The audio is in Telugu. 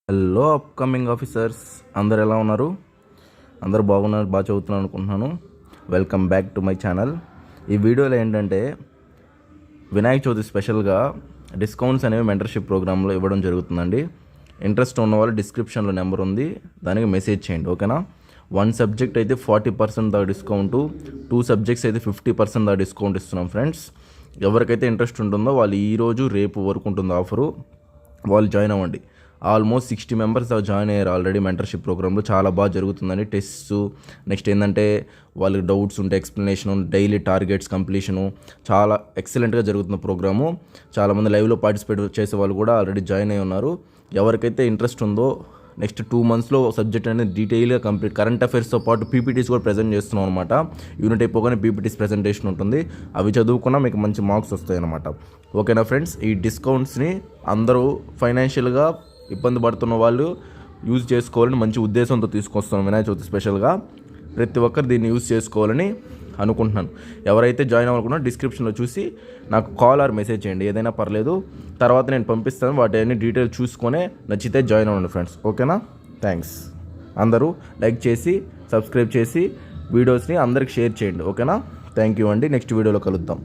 హలో అప్కమింగ్ ఆఫీసర్స్, అందరు ఎలా ఉన్నారు? అందరూ బాగున్నారు, బాగా చదువుతున్నాను అనుకుంటున్నాను. Welcome back to my channel. ఈ వీడియోలో ఏంటంటే వినాయక చవితి స్పెషల్గా డిస్కౌంట్స్ అనేవి మెంటర్షిప్ ప్రోగ్రాంలో ఇవ్వడం జరుగుతుందండి. ఇంట్రెస్ట్ ఉన్న వాళ్ళు డిస్క్రిప్షన్లో నెంబర్ ఉంది, దానికి మెసేజ్ చేయండి, ఓకేనా? 1 సబ్జెక్ట్ అయితే 40% దాకా డిస్కౌంటు, 2 సబ్జెక్ట్స్ అయితే 50% దాకా డిస్కౌంట్ ఇస్తున్నాం ఫ్రెండ్స్. ఎవరికైతే ఇంట్రెస్ట్ ఉంటుందో వాళ్ళు ఈరోజు రేపు వరకు ఉంటుంది ఆఫరు, వాళ్ళు జాయిన్ అవ్వండి. ఆల్మోస్ట్ 60 మెంబర్స్ జాయిన్ అయ్యారు ఆల్రెడీ మెంటర్షిప్ ప్రోగ్రాంలో. చాలా బాగా జరుగుతుందండి. టెస్ట్స్, నెక్స్ట్ ఏంటంటే వాళ్ళకి డౌట్స్ ఉంటే ఎక్స్ప్లెనేషను, డైలీ టార్గెట్స్ కంప్లీషను, చాలా ఎక్సలెంట్గా జరుగుతున్న ప్రోగ్రాము. చాలామంది లైవ్లో పార్టిసిపేట్ చేసే వాళ్ళు కూడా ఆల్రెడీ జాయిన్ అయి ఉన్నారు. ఎవరికైతే ఇంట్రెస్ట్ ఉందో నెక్స్ట్ 2 మంత్స్లో సబ్జెక్ట్ అనేది డీటెయిల్గా కంప్లీట్, కరెంట్ అఫైర్స్తో పాటు పీపీటీస్ కూడా ప్రజెంట్ చేస్తున్నాం అనమాట. యూనిట్ అయిపోగానే పీపీటీస్ ప్రజెంటేషన్ ఉంటుంది, అవి చదువుకున్నా మీకు మంచి మార్క్స్ వస్తాయి అనమాట. ఓకేనా ఫ్రెండ్స్? ఈ డిస్కౌంట్స్ని అందరూ ఫైనాన్షియల్గా ఇబ్బంది పడుతున్న వాళ్ళు యూజ్ చేసుకోవాలని మంచి ఉద్దేశంతో తీసుకొస్తాం. వినాయక చవితి స్పెషల్గా ప్రతి ఒక్కరు దీన్ని యూజ్ చేసుకోవాలని అనుకుంటున్నాను. ఎవరైతే జాయిన్ అవ్వాలనుకున్నా డిస్క్రిప్షన్లో చూసి నాకు కాల్ ఆర్ మెసేజ్ చేయండి, ఏదైనా పర్లేదు. తర్వాత నేను పంపిస్తాను, వాటి అన్ని డీటెయిల్స్ చూసుకొని నచ్చితే జాయిన్ అవ్వండి ఫ్రెండ్స్, ఓకేనా? థ్యాంక్స్. అందరూ లైక్ చేసి సబ్స్క్రైబ్ చేసి వీడియోస్ని అందరికి షేర్ చేయండి, ఓకేనా? థ్యాంక్ యూ అండి. నెక్స్ట్ వీడియోలో కలుద్దాం.